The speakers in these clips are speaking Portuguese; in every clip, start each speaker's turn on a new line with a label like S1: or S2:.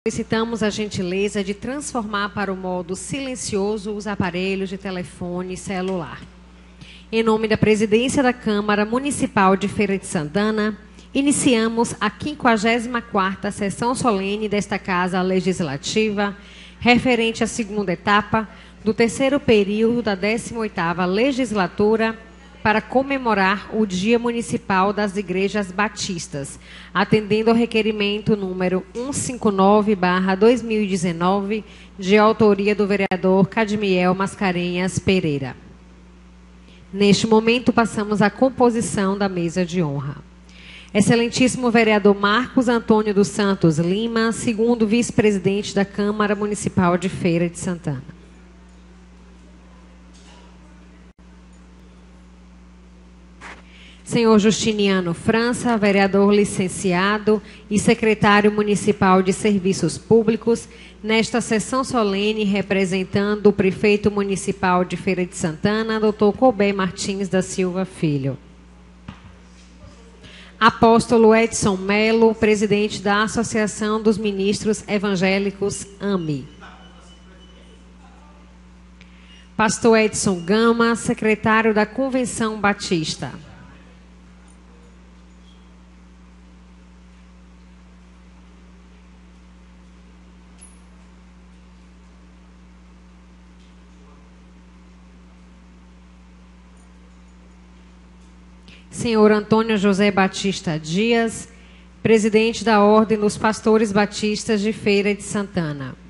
S1: Solicitamos a gentileza de transformar para o modo silencioso os aparelhos de telefone celular. Em nome da Presidência da Câmara Municipal de Feira de Santana, iniciamos a 54ª sessão solene desta Casa Legislativa, referente à segunda etapa do terceiro período da 18ª Legislatura, para comemorar o Dia Municipal das Igrejas Batistas, atendendo ao requerimento número 159/2019, de autoria do vereador Cadmiel Mascarenhas Pereira. Neste momento, passamos à composição da mesa de honra. Excelentíssimo vereador Marcos Antônio dos Santos Lima, segundo vice-presidente da Câmara Municipal de Feira de Santana. Senhor Justiniano França, vereador licenciado e secretário municipal de Serviços Públicos, nesta sessão solene representando o prefeito municipal de Feira de Santana, Dr. Colbert Martins da Silva Filho. Apóstolo Edson Melo, presidente da Associação dos Ministros Evangélicos, AME. Pastor Edson Gama, secretário da Convenção Batista. Senhor Antônio José Batista Dias, presidente da Ordem dos Pastores Batistas de Feira de Santana.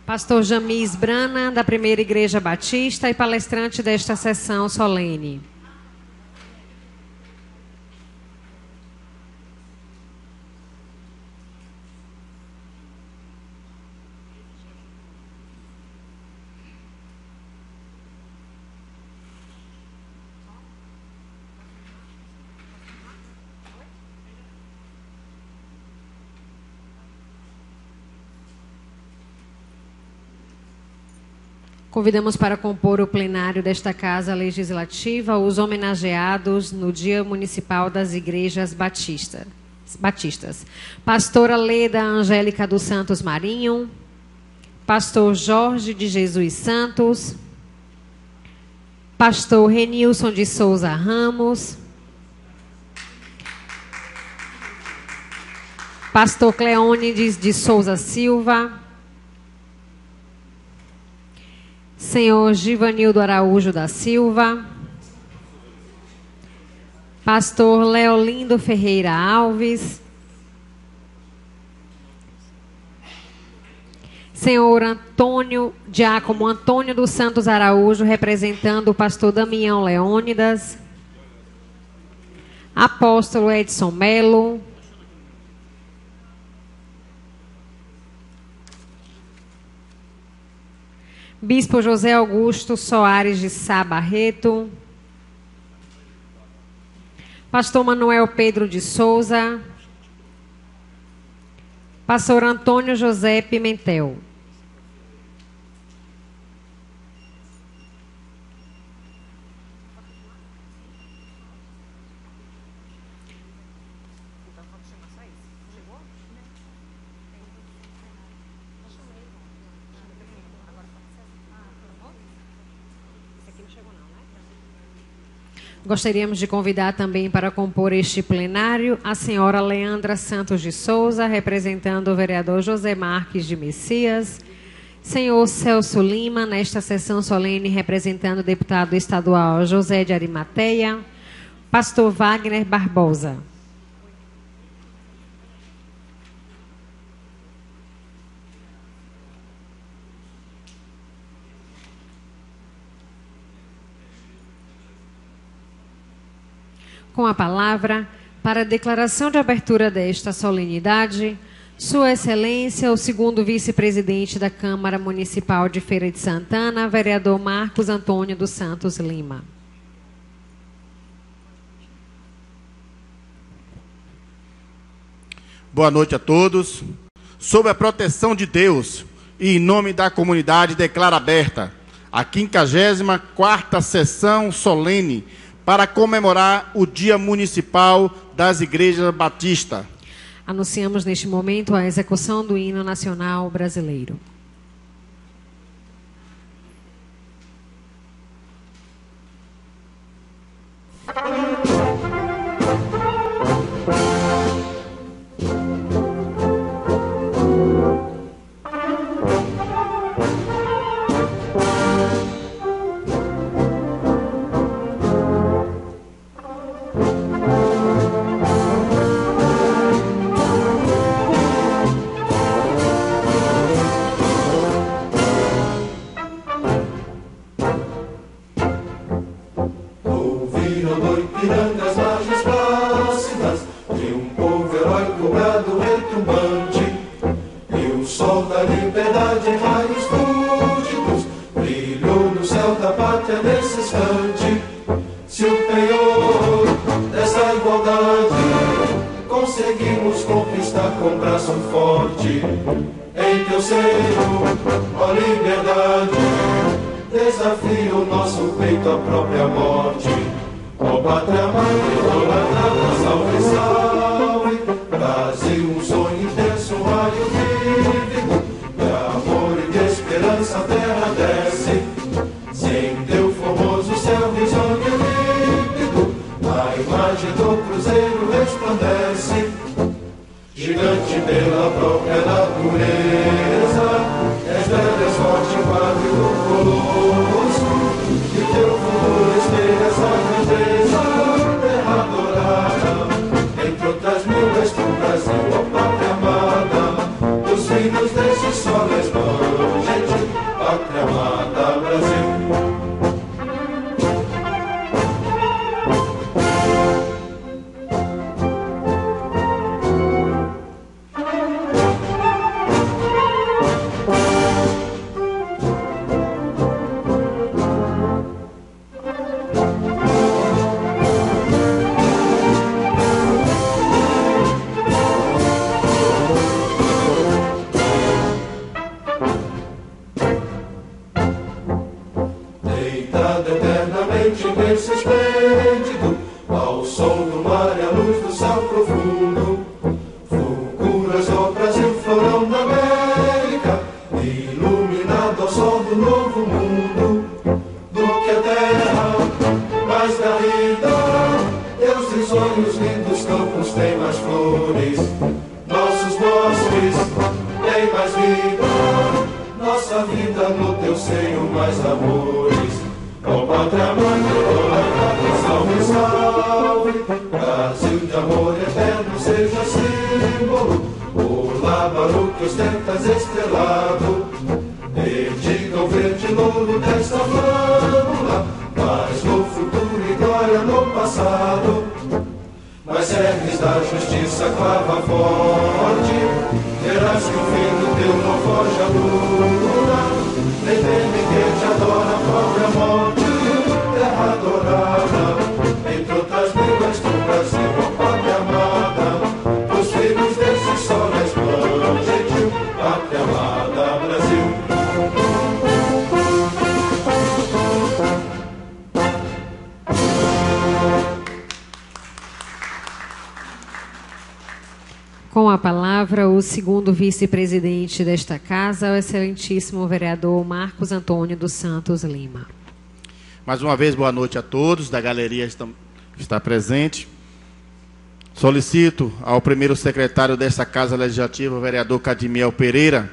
S1: Pastor Jamis Brana, da Primeira Igreja Batista e palestrante desta sessão solene. Convidamos para compor o plenário desta Casa Legislativa os homenageados no Dia Municipal das Igrejas Batistas. Pastora Leda Angélica dos Santos Marinho, Pastor Jorge de Jesus Santos, Pastor Renilson de Souza Ramos, Pastor Cleônides de Souza Silva, Senhor Givanildo Araújo da Silva, Pastor Leolindo Ferreira Alves, Senhor Diácono Antônio dos Santos Araújo, representando o pastor Damião Leônidas, Apóstolo Edson Melo, Bispo José Augusto Soares de Sá Barreto, Pastor Manuel Pedro de Souza, Pastor Antônio José Pimentel. Gostaríamos de convidar também para compor este plenário a senhora Leandra Santos de Souza, representando o vereador José Marques de Messias, senhor Celso Lima, nesta sessão solene, representando o deputado estadual José de Arimateia, pastor Wagner Barbosa. Com a palavra, Para a declaração de abertura desta solenidade, Sua Excelência, o segundo vice-presidente da Câmara Municipal de Feira de Santana, vereador Marcos Antônio dos Santos Lima.
S2: Boa noite a todos. Sob a proteção de Deus e em nome da comunidade, declaro aberta a 54ª sessão solene para comemorar o Dia Municipal das Igrejas Batistas.
S1: Anunciamos neste momento a execução do hino nacional brasileiro. Com a palavra, o segundo vice-presidente desta casa, o excelentíssimo vereador Marcos Antônio dos Santos Lima.
S2: Mais uma vez, boa noite a todos da galeria que está presente. Solicito ao primeiro secretário desta Casa Legislativa, o vereador Cadimiel Pereira,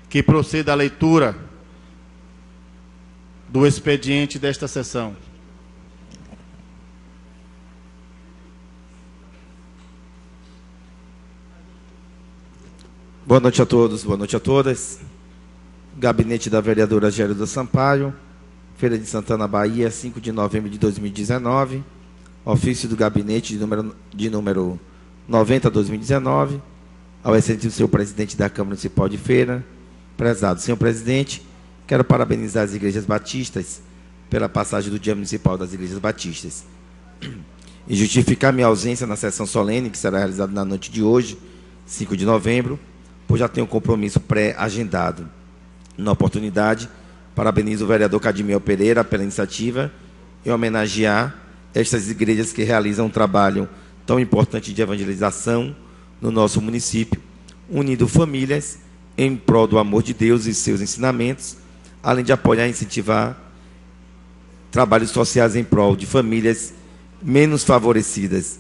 S2: que proceda à leitura do expediente desta sessão.
S3: Boa noite a todos, boa noite a todas. Gabinete da vereadora Gélida Sampaio, Feira de Santana, Bahia, 5 de novembro de 2019. ofício do gabinete de número 90/2019, ao excelentíssimo senhor presidente da Câmara Municipal de Feira. Prezado senhor presidente, quero parabenizar as igrejas batistas pela passagem do Dia Municipal das Igrejas Batistas e justificar minha ausência na sessão solene, que será realizada na noite de hoje, 5 de novembro, pois já tenho um compromisso pré-agendado. Na oportunidade, parabenizo o vereador Cadimiel Pereira pela iniciativa e homenagear estas igrejas que realizam um trabalho tão importante de evangelização no nosso município, unindo famílias em prol do amor de Deus e seus ensinamentos, além de apoiar e incentivar trabalhos sociais em prol de famílias menos favorecidas.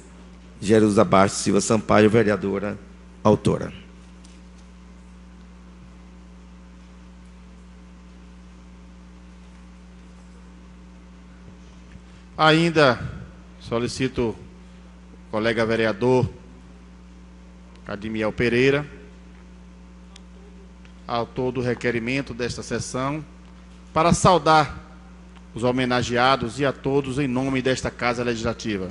S3: Jerusa Bastos Silva Sampaio, vereadora, autora.
S2: Ainda solicito o colega vereador Cadimiel Pereira, autor do requerimento desta sessão, para saudar os homenageados e a todos em nome desta Casa Legislativa.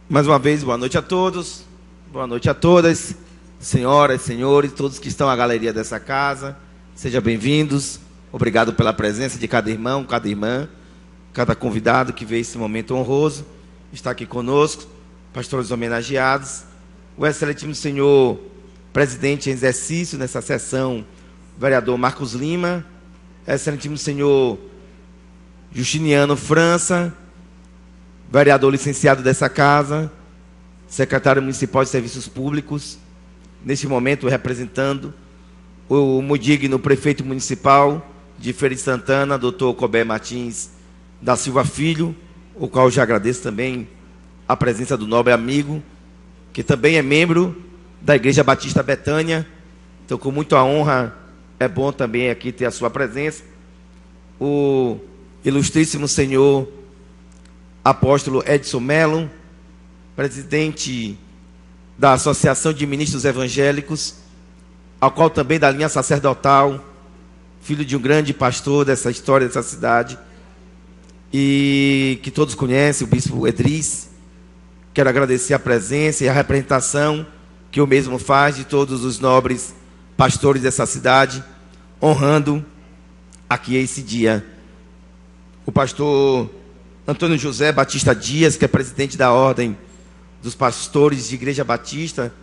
S3: Mais uma vez, boa noite a todos, boa noite a todas, senhoras, senhores, todos que estão à galeria dessa casa, sejam bem-vindos. Obrigado pela presença de cada irmão, cada irmã, cada convidado que veio esse momento honroso, está aqui conosco, pastores homenageados, o excelentíssimo senhor presidente em exercício nessa sessão, vereador Marcos Lima, excelentíssimo senhor Justiniano França, vereador licenciado dessa casa, secretário municipal de serviços públicos, neste momento representando o muito digno prefeito municipal de Feira de Santana, doutor Cobé Martins da Silva Filho, o qual já agradeço também a presença do nobre amigo, que também é membro da Igreja Batista Betânia. Então, com muita honra, é bom também aqui ter a sua presença. O ilustríssimo senhor apóstolo Edson Melo, presidente da Associação de Ministros Evangélicos, ao qual também da linha sacerdotal, filho de um grande pastor dessa história, dessa cidade, e que todos conhecem, o bispo Edris. Quero agradecer a presença e a representação que o mesmo faz de todos os nobres pastores dessa cidade, honrando aqui esse dia. O pastor Antônio José Batista Dias, que é presidente da Ordem dos Pastores de Igreja Batista,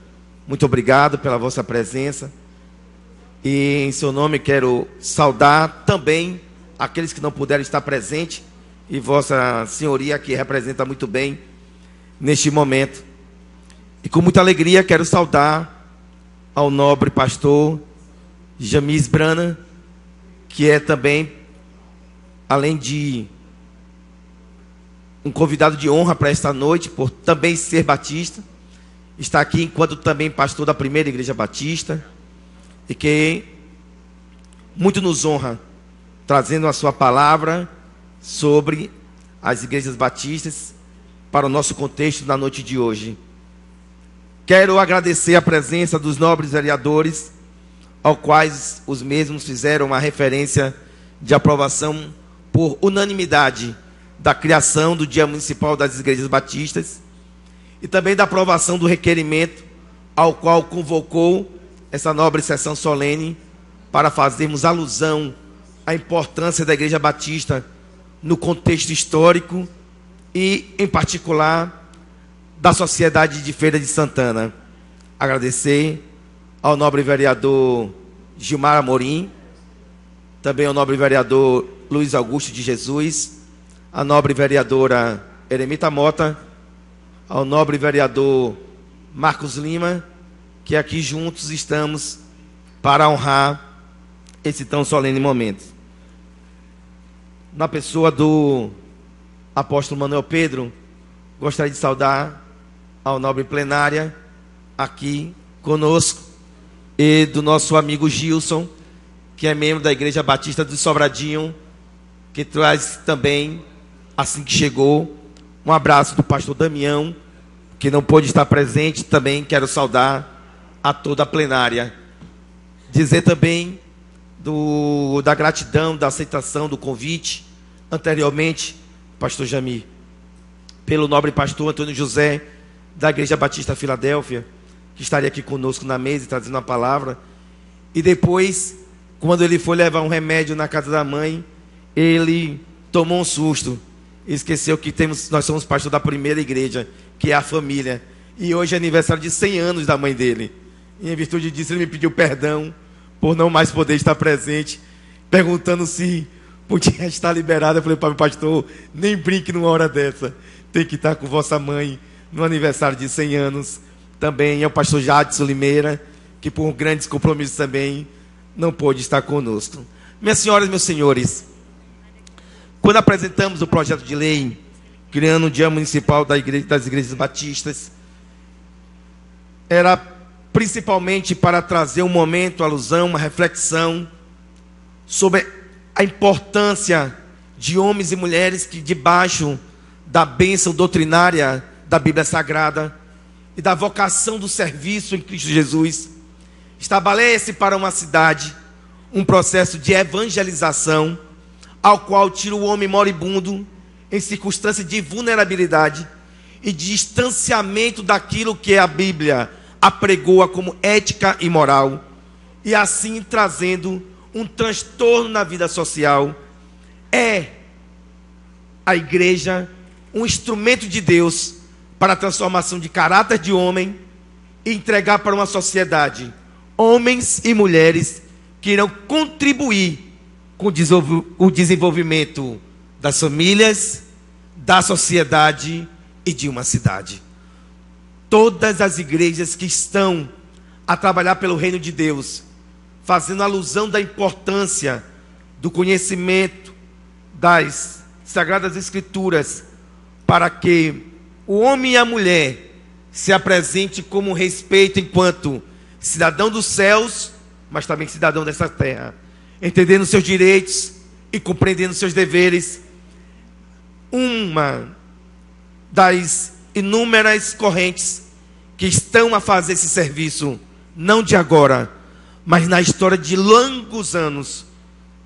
S3: muito obrigado pela vossa presença. E em seu nome quero saudar também aqueles que não puderam estar presentes, e vossa senhoria que representa muito bem neste momento. E com muita alegria quero saudar ao nobre pastor Jamis Brana, que é também, além de um convidado de honra para esta noite, por também ser batista, está aqui enquanto também pastor da primeira Igreja Batista, e que muito nos honra, trazendo a sua palavra sobre as igrejas batistas para o nosso contexto na noite de hoje. Quero agradecer a presença dos nobres vereadores, ao quais os mesmos fizeram uma referência de aprovação por unanimidade da criação do Dia Municipal das Igrejas Batistas e também da aprovação do requerimento ao qual convocou essa nobre sessão solene para fazermos alusão à importância da Igreja Batista no contexto histórico e, em particular, da sociedade de Feira de Santana. Agradecer ao nobre vereador Gilmar Amorim, também ao nobre vereador Luiz Augusto de Jesus, a nobre vereadora Eremita Mota, ao nobre vereador Marcos Lima, que aqui juntos estamos para honrar esse tão solene momento. Na pessoa do apóstolo Manuel Pedro, gostaria de saudar ao nobre plenária aqui conosco e do nosso amigo Gilson, que é membro da Igreja Batista do Sobradinho, que traz também, assim que chegou, um abraço do pastor Damião, que não pôde estar presente. Também quero saudar a toda a plenária. Dizer também da gratidão, da aceitação do convite, anteriormente, pastor Jamir, pelo nobre pastor Antônio José, da Igreja Batista Filadélfia, que estaria aqui conosco na mesa e trazendo a palavra. E depois, quando ele foi levar um remédio na casa da mãe, ele tomou um susto. Esqueceu que nós somos pastor da primeira igreja, que é a família. E hoje é aniversário de 100 anos da mãe dele. E em virtude disso, ele me pediu perdão por não mais poder estar presente, perguntando se podia estar liberado. Eu falei, para o pastor, nem brinque numa hora dessa. Tem que estar com vossa mãe no aniversário de 100 anos. Também é o pastor Jadson Limeira, que por grandes compromissos também não pôde estar conosco. Minhas senhoras e meus senhores, quando apresentamos o projeto de lei, criando o Dia Municipal das Igrejas Batistas, era principalmente para trazer um momento, alusão, uma reflexão sobre a importância de homens e mulheres que, debaixo da bênção doutrinária da Bíblia Sagrada e da vocação do serviço em Cristo Jesus, estabelece para uma cidade um processo de evangelização, ao qual tira o homem moribundo em circunstância de vulnerabilidade e de distanciamento daquilo que a Bíblia apregoa como ética e moral, e assim trazendo um transtorno na vida social. É a igreja um instrumento de Deus para a transformação de caráter de homem e entregar para uma sociedade homens e mulheres que irão contribuir com o desenvolvimento das famílias, da sociedade e de uma cidade. Todas as igrejas que estão a trabalhar pelo reino de Deus, fazendo alusão da importância do conhecimento das Sagradas Escrituras, para que o homem e a mulher se apresentem como respeito enquanto cidadão dos céus, mas também cidadão dessa terra, entendendo seus direitos e compreendendo seus deveres. Uma das inúmeras correntes que estão a fazer esse serviço, não de agora, mas na história de longos anos,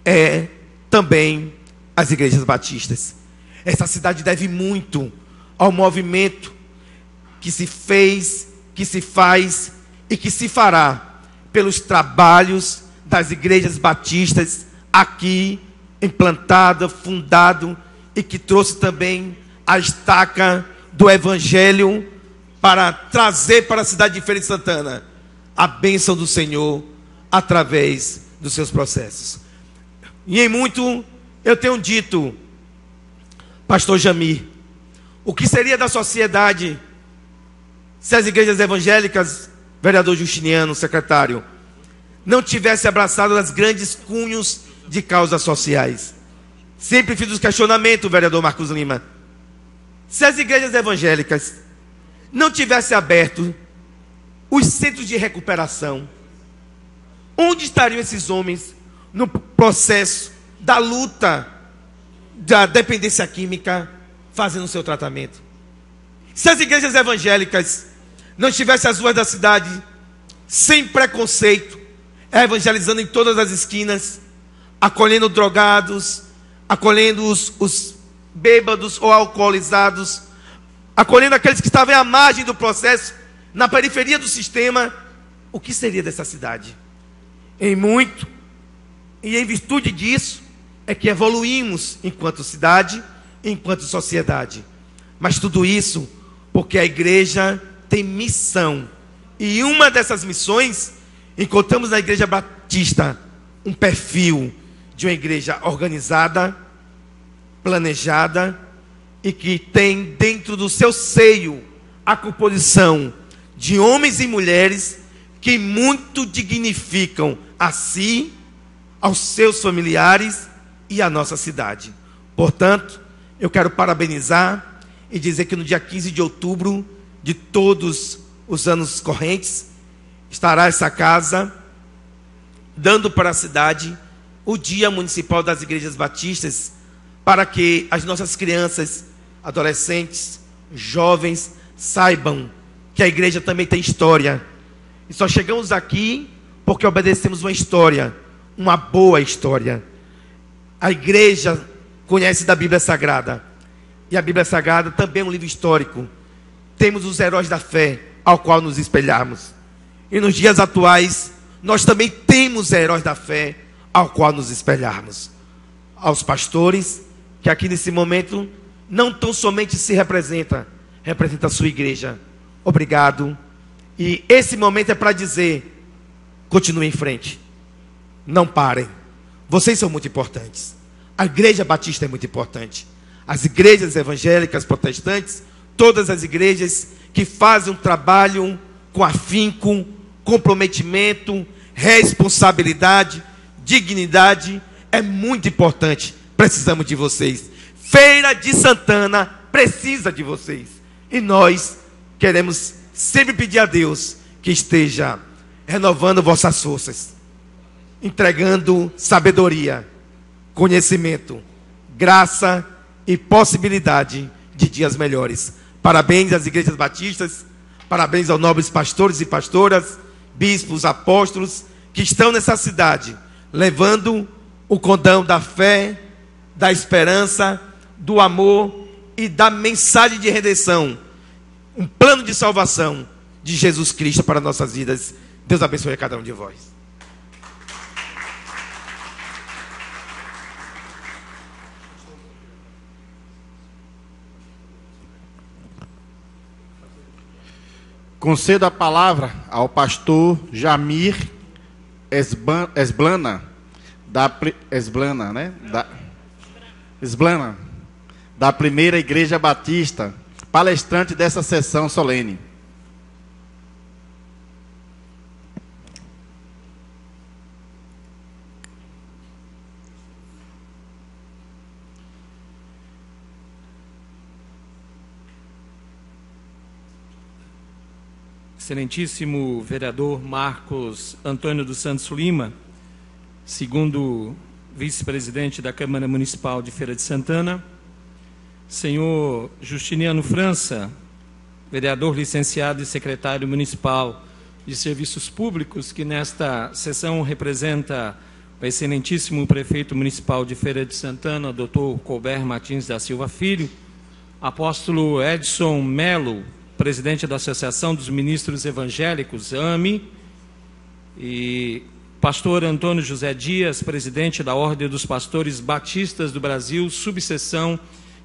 S3: é também as igrejas batistas. Essa cidade deve muito ao movimento que se fez, que se faz e que se fará pelos trabalhos das igrejas batistas aqui implantada, fundado, e que trouxe também a estaca do Evangelho para trazer para a cidade de Feira de Santana a bênção do Senhor através dos seus processos. E em muito eu tenho dito, pastor Jamir, o que seria da sociedade se as igrejas evangélicas, vereador Justiniano, secretário, não tivesse abraçado as grandes cunhos de causas sociais? Sempre fiz os questionamentos, vereador Marcos Lima. Se as igrejas evangélicas não tivessem aberto os centros de recuperação, onde estariam esses homens no processo da luta da dependência química, fazendo o seu tratamento? Se as igrejas evangélicas não tivessem as ruas da cidade sem preconceito, evangelizando em todas as esquinas, acolhendo drogados, acolhendo os bêbados ou alcoolizados, acolhendo aqueles que estavam à margem do processo, na periferia do sistema, o que seria dessa cidade? Em muito, e em virtude disso, é que evoluímos enquanto cidade, enquanto sociedade. Mas tudo isso porque a igreja tem missão. E uma dessas missões, encontramos na Igreja Batista um perfil de uma igreja organizada, planejada, e que tem dentro do seu seio a composição de homens e mulheres que muito dignificam a si, aos seus familiares e à nossa cidade. Portanto, eu quero parabenizar e dizer que no dia 15 de outubro de todos os anos correntes, estará essa casa dando para a cidade o Dia Municipal das Igrejas Batistas, para que as nossas crianças, adolescentes, jovens saibam que a igreja também tem história. E só chegamos aqui porque obedecemos uma história, uma boa história. A igreja conhece da Bíblia Sagrada. E a Bíblia Sagrada também é um livro histórico. Temos os heróis da fé ao qual nos espelhamos. E nos dias atuais, nós também temos heróis da fé ao qual nos espelharmos. Aos pastores, que aqui nesse momento não tão somente se representa a sua igreja. Obrigado. E esse momento é para dizer: continue em frente. Não parem. Vocês são muito importantes. A igreja batista é muito importante. As igrejas evangélicas, protestantes, todas as igrejas que fazem um trabalho com afinco, comprometimento, responsabilidade, dignidade, é muito importante. Precisamos de vocês. Feira de Santana precisa de vocês. E nós queremos sempre pedir a Deus que esteja renovando vossas forças, entregando sabedoria, conhecimento, graça e possibilidade de dias melhores. Parabéns às igrejas batistas, parabéns aos nobres pastores e pastoras, bispos, apóstolos, que estão nessa cidade, levando o condão da fé, da esperança, do amor e da mensagem de redenção, um plano de salvação de Jesus Cristo para nossas vidas. Deus abençoe a cada um de vós.
S2: Concedo a palavra ao pastor Jamir Esblana, da Primeira Igreja Batista, palestrante dessa sessão solene.
S4: Excelentíssimo vereador Marcos Antônio dos Santos Lima, segundo vice-presidente da Câmara Municipal de Feira de Santana, senhor Justiniano França, vereador licenciado e secretário municipal de Serviços Públicos, que nesta sessão representa o excelentíssimo prefeito municipal de Feira de Santana, doutor Colbert Martins da Silva Filho, apóstolo Edson Melo, presidente da Associação dos Ministros Evangélicos, AME, e pastor Antônio José Dias, presidente da Ordem dos Pastores Batistas do Brasil, subseção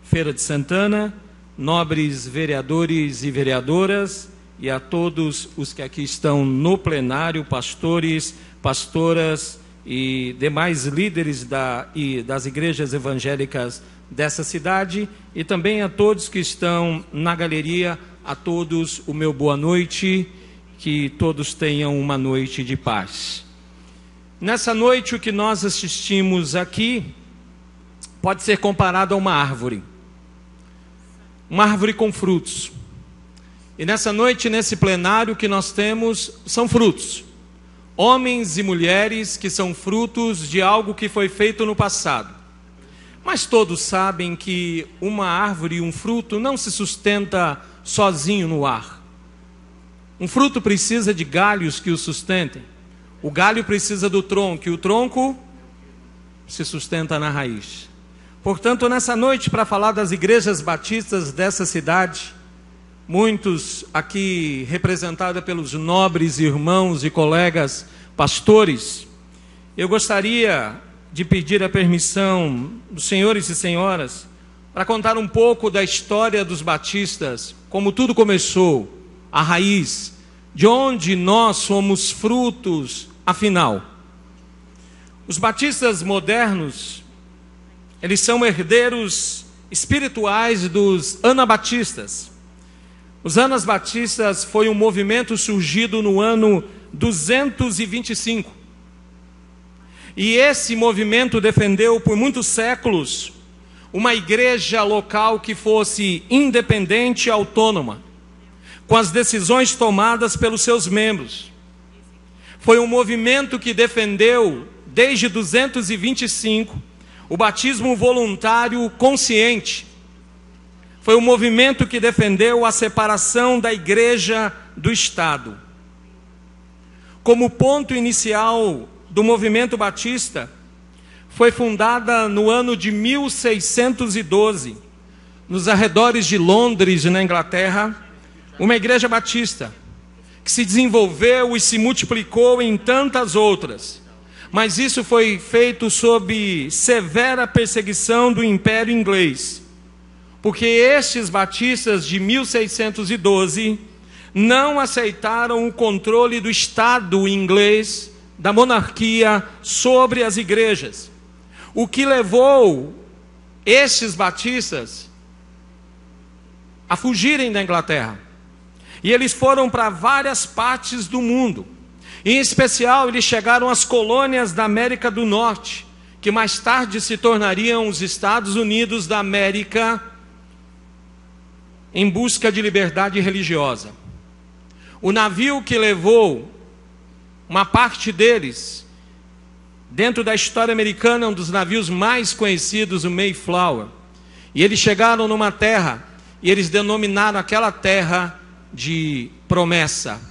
S4: Feira de Santana, nobres vereadores e vereadoras, e a todos os que aqui estão no plenário, pastores, pastoras e demais líderes das igrejas evangélicas dessa cidade, e também a todos que estão na galeria. A todos o meu boa noite, que todos tenham uma noite de paz. Nessa noite, o que nós assistimos aqui pode ser comparado a uma árvore com frutos. E nessa noite, nesse plenário, o que nós temos são frutos. Homens e mulheres que são frutos de algo que foi feito no passado. Mas todos sabem que uma árvore e um fruto não se sustenta sozinho no ar. Um fruto precisa de galhos que o sustentem. O galho precisa do tronco, e o tronco se sustenta na raiz. Portanto, nessa noite, para falar das igrejas batistas dessa cidade, muitos aqui representados pelos nobres irmãos e colegas pastores, eu gostaria de pedir a permissão dos senhores e senhoras para contar um pouco da história dos batistas, como tudo começou, a raiz, de onde nós somos frutos, afinal. Os batistas modernos, eles são herdeiros espirituais dos anabatistas. Os anabatistas foi um movimento surgido no ano 225. E esse movimento defendeu por muitos séculos uma igreja local que fosse independente e autônoma, com as decisões tomadas pelos seus membros. Foi um movimento que defendeu, desde 225, o batismo voluntário consciente. Foi o movimento que defendeu a separação da igreja do Estado. Como ponto inicial do movimento batista, foi fundada no ano de 1612, nos arredores de Londres, na Inglaterra, uma igreja batista, que se desenvolveu e se multiplicou em tantas outras. Mas isso foi feito sob severa perseguição do Império Inglês, porque estes batistas de 1612 não aceitaram o controle do Estado inglês, da monarquia, sobre as igrejas, o que levou estes batistas a fugirem da Inglaterra. E eles foram para várias partes do mundo. Em especial, eles chegaram às colônias da América do Norte, que mais tarde se tornariam os Estados Unidos da América, em busca de liberdade religiosa. O navio que levou uma parte deles, dentro da história americana, um dos navios mais conhecidos, o Mayflower. E eles chegaram numa terra, e eles denominaram aquela terra de promessa.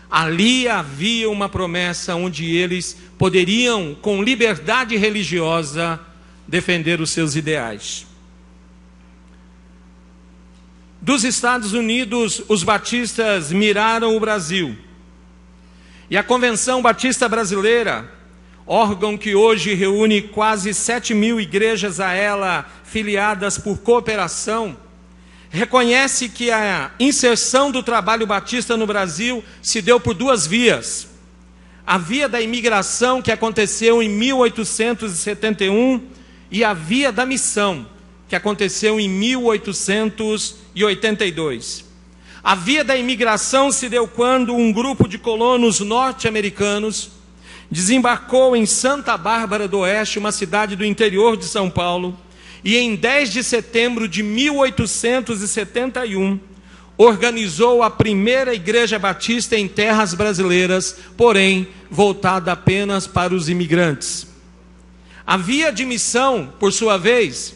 S4: Ali havia uma promessa onde eles poderiam, com liberdade religiosa, defender os seus ideais. Dos Estados Unidos, os batistas miraram o Brasil. E a Convenção Batista Brasileira, órgão que hoje reúne quase 7.000 igrejas a ela filiadas por cooperação, reconhece que a inserção do trabalho batista no Brasil se deu por duas vias. A via da imigração, que aconteceu em 1871, e a via da missão, que aconteceu em 1882. A via da imigração se deu quando um grupo de colonos norte-americanos desembarcou em Santa Bárbara do Oeste, uma cidade do interior de São Paulo, e em 10 de setembro de 1871, organizou a primeira igreja batista em terras brasileiras, porém voltada apenas para os imigrantes. A via de missão, por sua vez,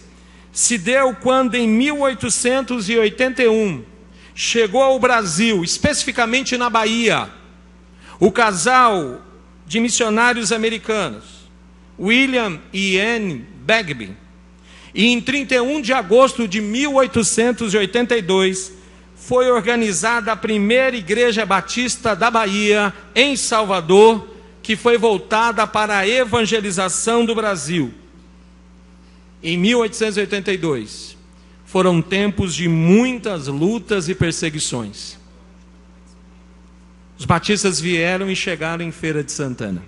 S4: se deu quando em 1881 chegou ao Brasil, especificamente na Bahia, o casal de missionários americanos, William e Anne Bagby. E em 31 de agosto de 1882, foi organizada a primeira igreja batista da Bahia, em Salvador, que foi voltada para a evangelização do Brasil. Em 1882, foram tempos de muitas lutas e perseguições. Os batistas vieram e chegaram em Feira de Santana.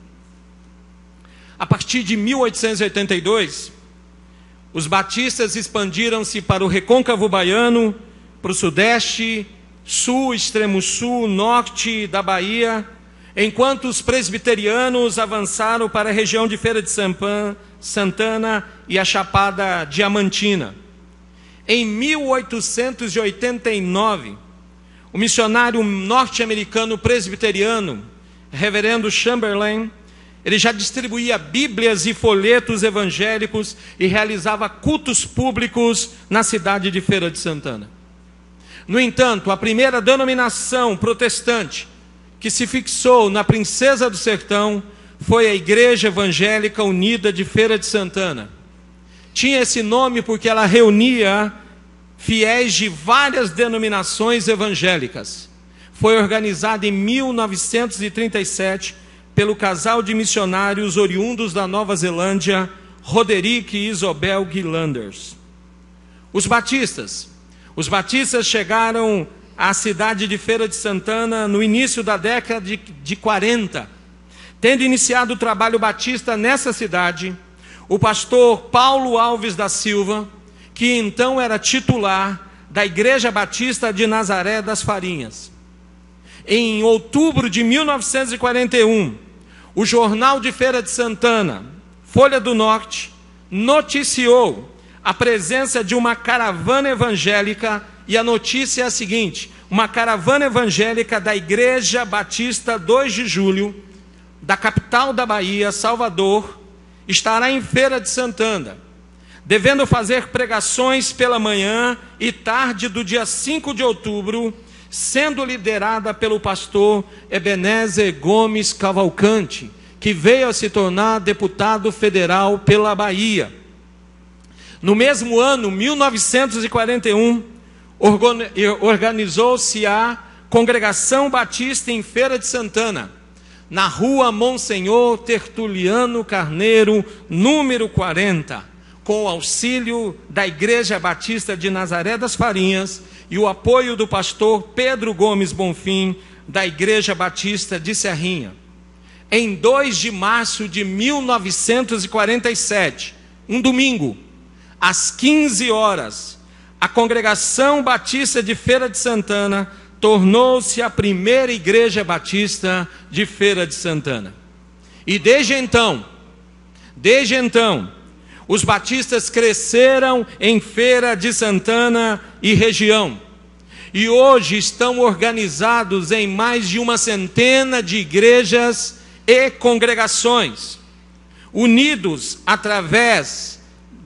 S4: A partir de 1882, os batistas expandiram-se para o recôncavo baiano, para o sudeste, sul, extremo sul, norte da Bahia, enquanto os presbiterianos avançaram para a região de Feira de Santana e a Chapada Diamantina. Em 1889, o missionário norte-americano presbiteriano, reverendo Chamberlain, ele já distribuía bíblias e folhetos evangélicos e realizava cultos públicos na cidade de Feira de Santana. No entanto, a primeira denominação protestante que se fixou na Princesa do Sertão foi a Igreja Evangélica Unida de Feira de Santana. Tinha esse nome porque ela reunia fiéis de várias denominações evangélicas. Foi organizada em 1937 pelo casal de missionários oriundos da Nova Zelândia, Roderick e Isobel Guilanders. Os batistas chegaram à cidade de Feira de Santana no início da década de 40. Tendo iniciado o trabalho batista nessa cidade, o pastor Paulo Alves da Silva, que então era titular da Igreja Batista de Nazaré das Farinhas. Em outubro de 1941, o jornal de Feira de Santana, Folha do Norte, noticiou a presença de uma caravana evangélica, e a notícia é a seguinte: uma caravana evangélica da Igreja Batista 2 de Julho, da capital da Bahia, Salvador, estará em Feira de Santana. devendo fazer pregações pela manhã e tarde do dia 5 de outubro, sendo liderada pelo pastor Ebenezer Gomes Cavalcante, que veio a se tornar deputado federal pela Bahia. No mesmo ano, 1941, organizou-se a Congregação Batista em Feira de Santana, na rua Monsenhor Tertuliano Carneiro, número 40, com o auxílio da Igreja Batista de Nazaré das Farinhas e o apoio do pastor Pedro Gomes Bonfim, da Igreja Batista de Serrinha. Em 2 de março de 1947, um domingo, às 15 horas, a Congregação Batista de Feira de Santana tornou-se a primeira Igreja Batista de Feira de Santana. E desde então, os batistas cresceram em Feira de Santana e região. E hoje estão organizados em mais de uma centena de igrejas e congregações, unidos através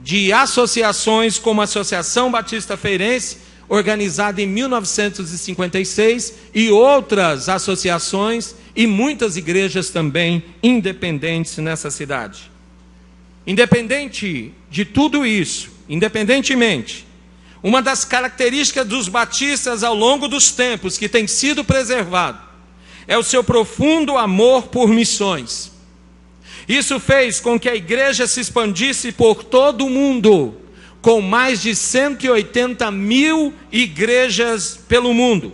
S4: de associações como a Associação Batista Feirense, organizada em 1956, e outras associações e muitas igrejas também independentes nessa cidade. Independente de tudo isso, independentemente, uma das características dos batistas ao longo dos tempos que tem sido preservado é o seu profundo amor por missões. Isso fez com que a igreja se expandisse por todo o mundo, com mais de 180 mil igrejas pelo mundo.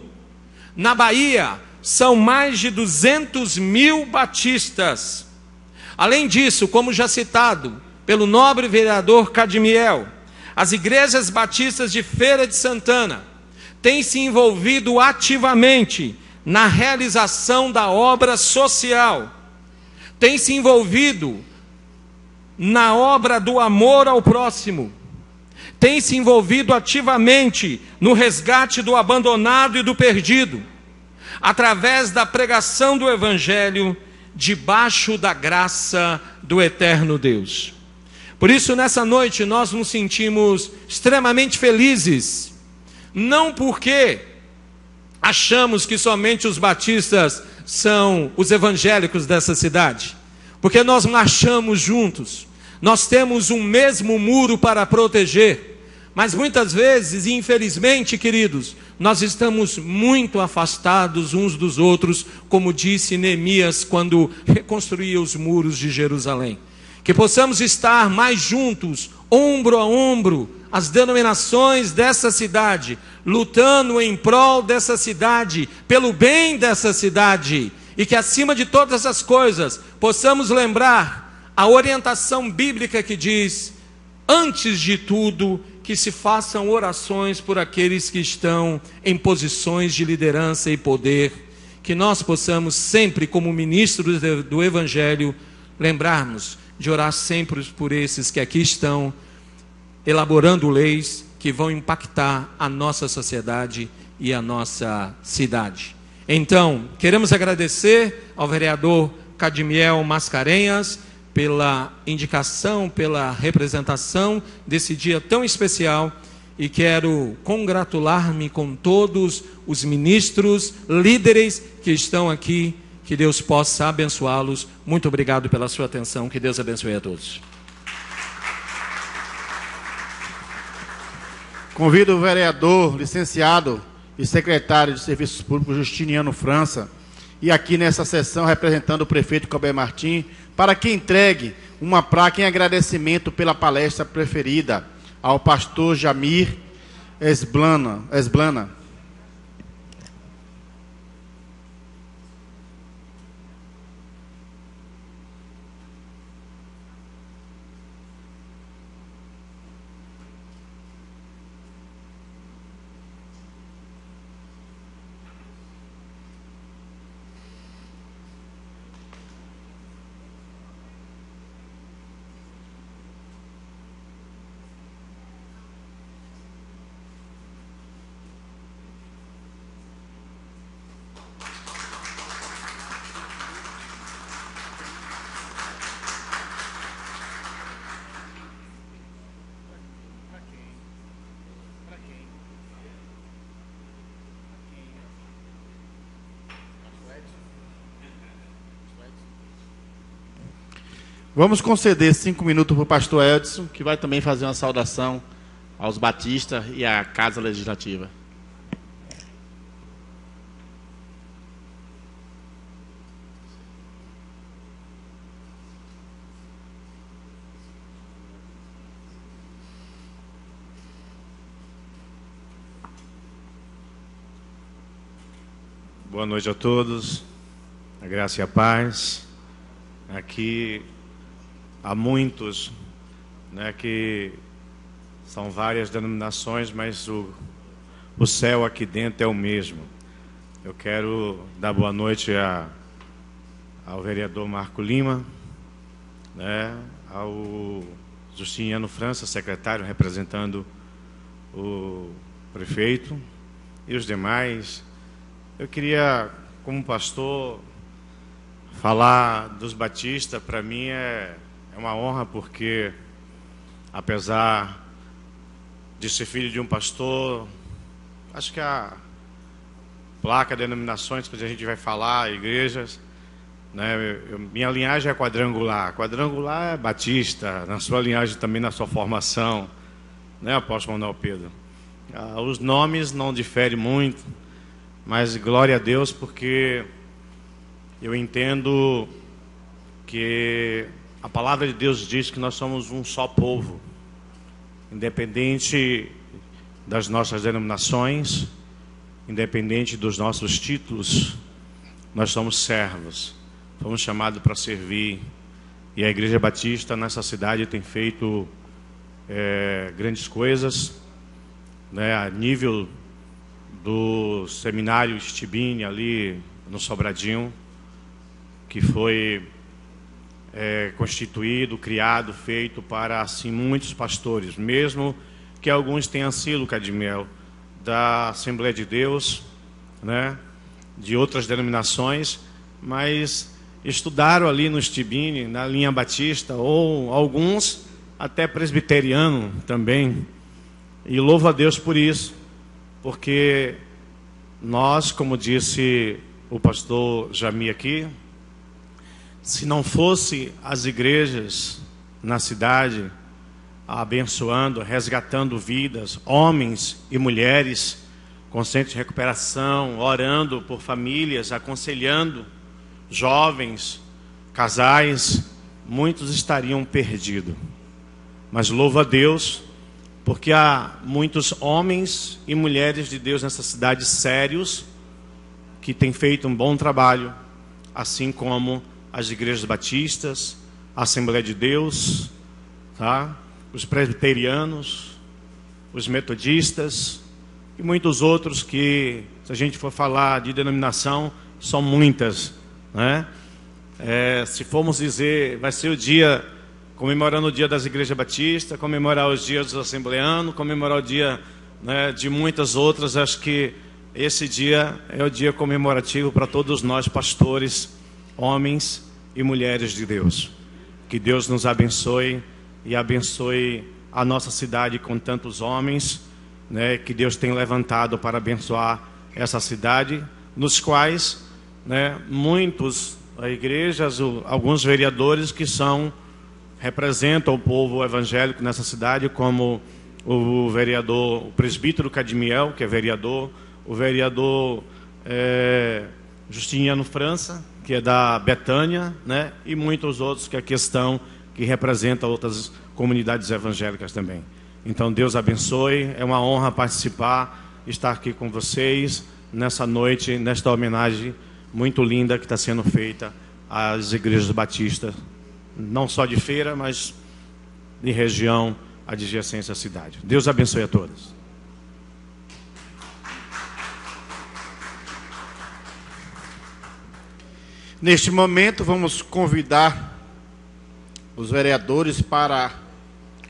S4: Na Bahia, são mais de 200 mil batistas. Além disso, como já citado pelo nobre vereador Cadmiel, as igrejas batistas de Feira de Santana têm se envolvido ativamente na realização da obra social, têm se envolvido na obra do amor ao próximo, têm se envolvido ativamente no resgate do abandonado e do perdido, através da pregação do Evangelho, debaixo da graça do eterno Deus. Por isso, nessa noite, nós nos sentimos extremamente felizes, não porque achamos que somente os batistas são os evangélicos dessa cidade, porque nós marchamos juntos, nós temos um mesmo muro para proteger, mas muitas vezes, infelizmente, queridos, nós estamos muito afastados uns dos outros, como disse Neemias quando reconstruía os muros de Jerusalém. Que possamos estar mais juntos, ombro a ombro, as denominações dessa cidade, lutando em prol dessa cidade, pelo bem dessa cidade, e que acima de todas as coisas, possamos lembrar a orientação bíblica que diz, antes de tudo, que se façam orações por aqueles que estão em posições de liderança e poder, que nós possamos sempre, como ministros do Evangelho, lembrarmos de orar sempre por esses que aqui estão, elaborando leis que vão impactar a nossa sociedade e a nossa cidade. Então, queremos agradecer ao vereador Cadmiel Mascarenhas pela indicação, pela representação desse dia tão especial, e quero congratular-me com todos os ministros, líderes que estão aqui, que Deus possa abençoá-los. Muito obrigado pela sua atenção, que Deus abençoe a todos.
S2: Convido o vereador, licenciado e secretário de Serviços Públicos, Justiniano França, e aqui nessa sessão, representando o prefeito Colbert Martim, para que entregue uma placa em agradecimento pela palestra preferida ao pastor Jamir Esblana. Vamos conceder 5 minutos para o pastor Edson, que vai também fazer uma saudação aos batistas e à Casa Legislativa.
S5: Boa noite a todos, a graça e a paz. Aqui há muitos, né, que são várias denominações, mas o céu aqui dentro é o mesmo. Eu quero dar boa noite ao vereador Marco Lima, né, ao Justiniano França, secretário, representando o prefeito, e os demais. Eu queria, como pastor, falar dos batistas. Para mim é uma honra, porque apesar de ser filho de um pastor, acho que a placa de denominações que a gente vai falar, igrejas, né, minha linhagem é quadrangular. Quadrangular é batista, na sua linhagem também, na sua formação, né, apóstolo Manuel Pedro? Os nomes não diferem muito, mas glória a Deus, porque eu entendo que a palavra de Deus diz que nós somos um só povo, independente das nossas denominações, independente dos nossos títulos, nós somos servos, fomos chamados para servir. E a Igreja Batista nessa cidade tem feito grandes coisas, né, a nível do seminário Stibini ali no Sobradinho, que foi constituído, criado, feito para assim muitos pastores, mesmo que alguns tenham sido Cadmiel da Assembleia de Deus, né, de outras denominações, mas estudaram ali no Stibini, na linha batista, ou alguns até presbiteriano também, e louvo a Deus por isso. Porque nós, como disse o pastor Jami aqui, se não fosse as igrejas na cidade abençoando, resgatando vidas, homens e mulheres com centro de recuperação, orando por famílias, aconselhando jovens, casais, muitos estariam perdidos. Mas louvo a Deus, porque há muitos homens e mulheres de Deus nessa cidade sérios, que têm feito um bom trabalho, assim como as igrejas batistas, a Assembleia de Deus, tá? Os presbiterianos, os metodistas e muitos outros que, se a gente for falar de denominação, são muitas, né? Se formos dizer, vai ser o dia, comemorando o dia das igrejas batistas, comemorar os dias dos assembleanos, comemorar o dia, né, de muitas outras. Acho que esse dia é o dia comemorativo para todos nós, pastores, homens e mulheres de Deus. Que Deus nos abençoe e abençoe a nossa cidade com tantos homens, né, que Deus tem levantado para abençoar essa cidade, nos quais, né, muitos, igrejas, alguns vereadores que representam o povo evangélico nessa cidade, como o vereador, o presbítero Cadmiel, que é vereador, o vereador Justiniano França, que é da Betânia, né, e muitos outros que aqui estão, que representam outras comunidades evangélicas também. Então Deus abençoe, é uma honra participar, estar aqui com vocês nessa noite, nesta homenagem muito linda que está sendo feita às igrejas batistas, não só de Feira, mas de região adjacente à cidade. Deus abençoe a todos.
S2: Neste momento, vamos convidar os vereadores para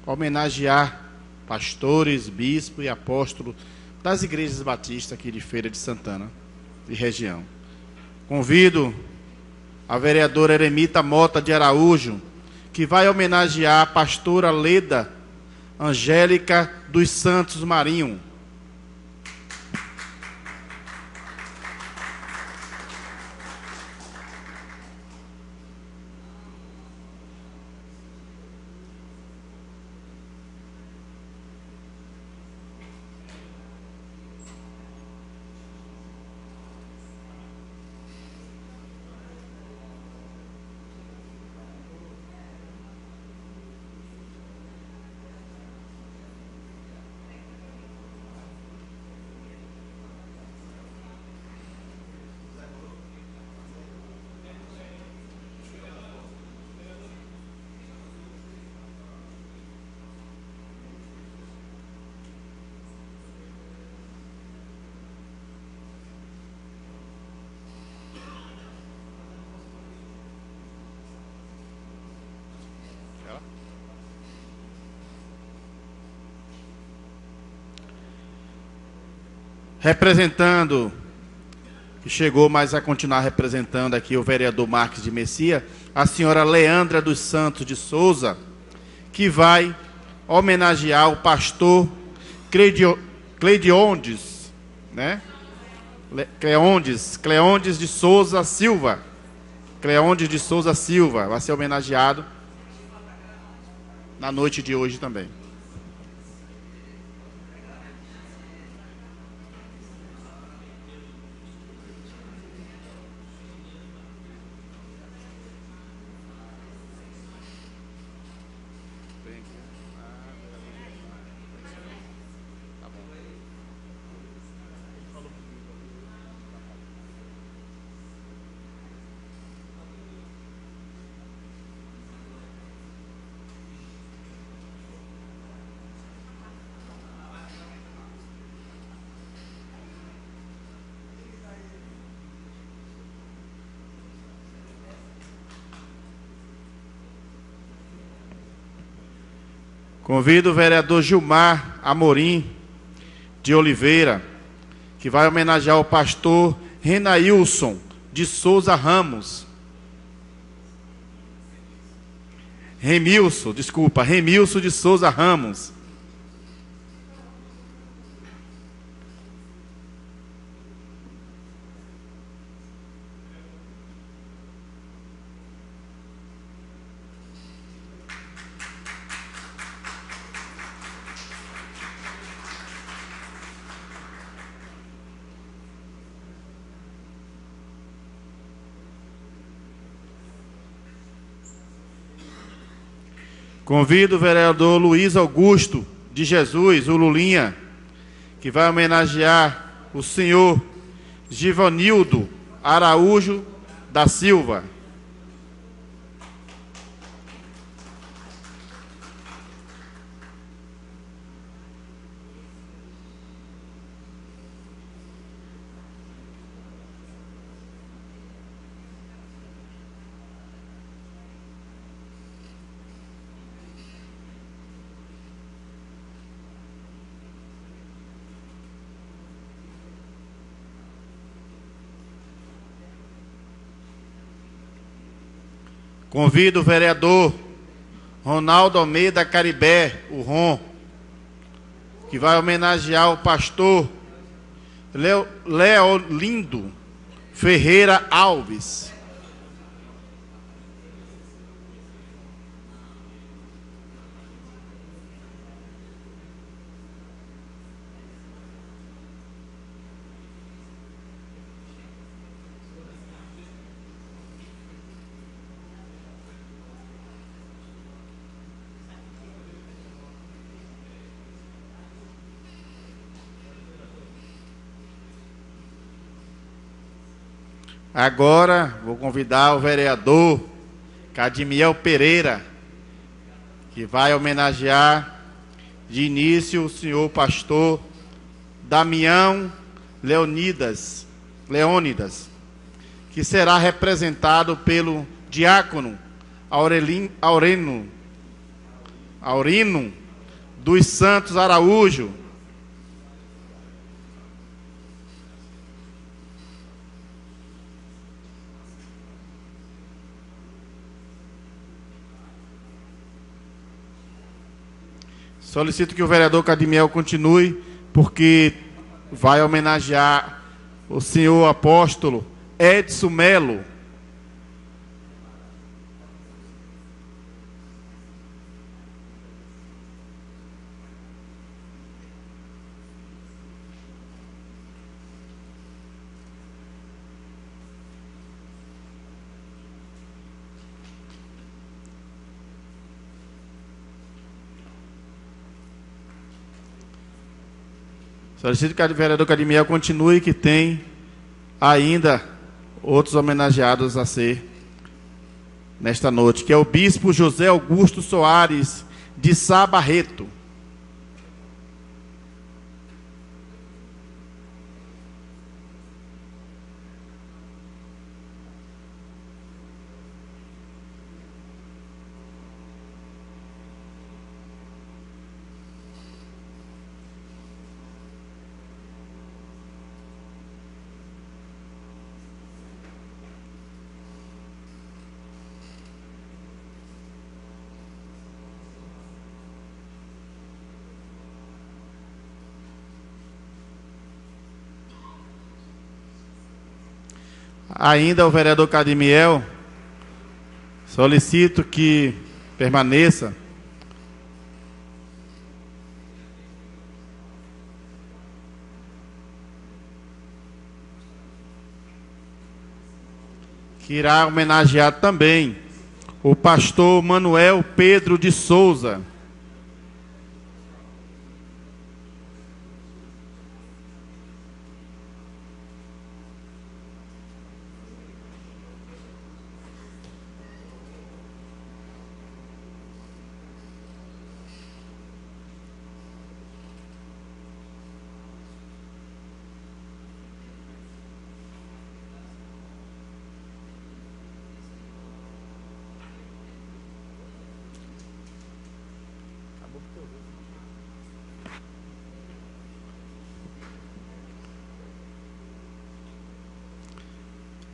S2: homenagear pastores, bispos e apóstolos das igrejas batistas aqui de Feira de Santana e região. Convido a vereadora Eremita Mota de Araújo, que vai homenagear a pastora Leda Angélica dos Santos Marinho. Representando, que chegou, mas vai continuar representando aqui o vereador Marques de Messia, a senhora Leandra dos Santos de Souza, que vai homenagear o pastor Cleondes, né? Cleondes de Souza Silva. Cleondes de Souza Silva vai ser homenageado na noite de hoje também. Convido o vereador Gilmar Amorim de Oliveira, que vai homenagear o pastor Renailson de Souza Ramos. Remilson de Souza Ramos. Convido o vereador Luiz Augusto de Jesus, o Lulinha, que vai homenagear o senhor Givanildo Araújo da Silva. Convido o vereador Ronaldo Almeida Caribé, o Ron, que vai homenagear o pastor Leolindo Ferreira Alves. Agora vou convidar o vereador Cadimiel Pereira, que vai homenagear de início o senhor pastor Damião Leônidas, que será representado pelo diácono Aurino dos Santos Araújo. Solicito que o vereador Cadimiel continue, porque vai homenagear o senhor apóstolo Edson Melo. Solicito que o vereador Cadimiel continue, que tem ainda outros homenageados a ser nesta noite, que é o bispo José Augusto Soares de Sá Barreto. Ainda o vereador Cadmiel, solicito que permaneça. Que irá homenagear também o pastor Manuel Pedro de Souza.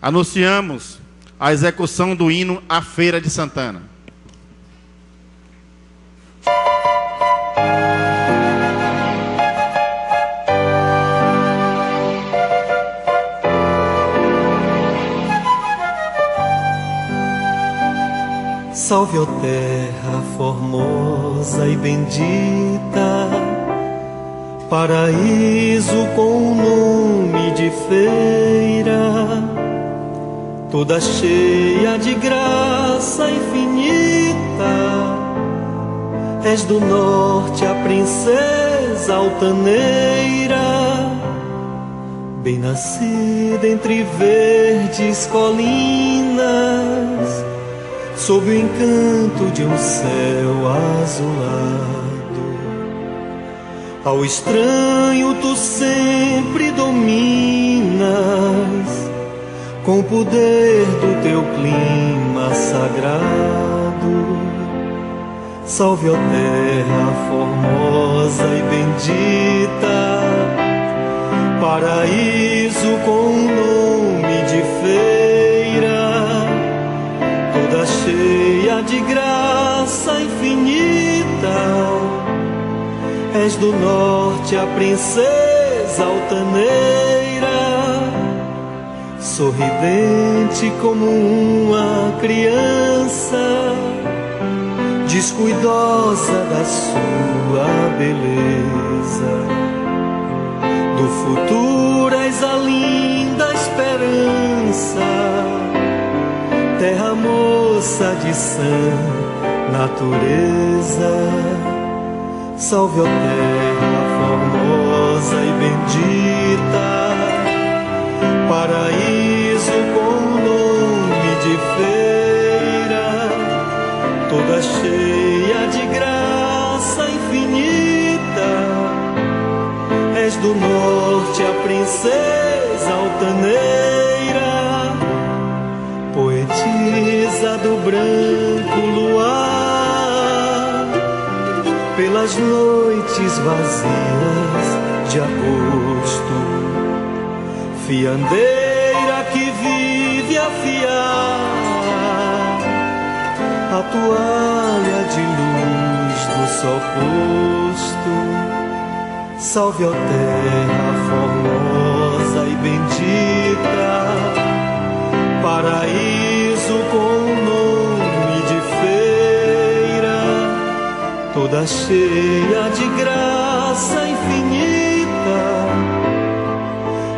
S2: Anunciamos a execução do hino à Feira de Santana.
S6: Salve, ó terra formosa e bendita, paraíso com o nome de feira, toda cheia de graça infinita. És do norte a princesa altaneira, bem nascida entre verdes colinas, sob o encanto de um céu azulado. Ao estranho tu sempre dominas, com o poder do teu clima sagrado. Salve, ó terra formosa e bendita, paraíso com o nome de feira, toda cheia de graça infinita. És do norte a princesa altaneira, sorridente como uma criança, descuidosa da sua beleza. Do futuro és a linda esperança, terra moça de sã natureza. Salve, ó terra formosa e bendita, paraíso com o nome de feira, toda cheia de graça infinita. És do norte a princesa altaneira, poetisa do branco luar, pelas noites vazias de agosto, fiandeira que vive a fiar a toalha de luz do sol posto. Salve, ó terra formosa e bendita, paraíso com o nome de feira, toda cheia de graça infinita.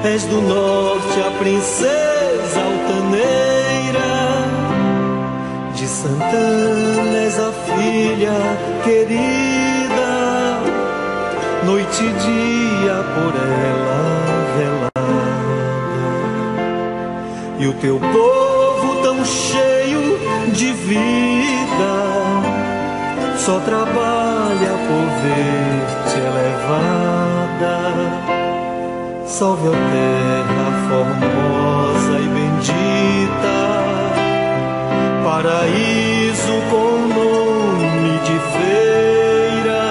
S6: És do norte a princesa altaneira, de Santana és a filha querida, noite e dia por ela velada. E o teu povo tão cheio de vida só trabalha por ver-te elevada. Salve, ó terra formosa e bendita, paraíso com o nome de feira,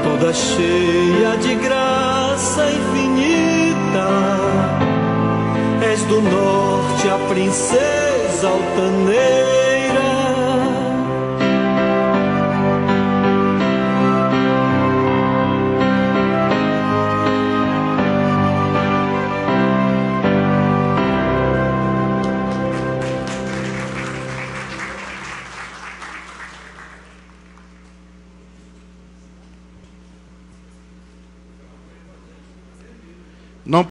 S6: toda cheia de graça infinita. És do norte a princesa altaneira,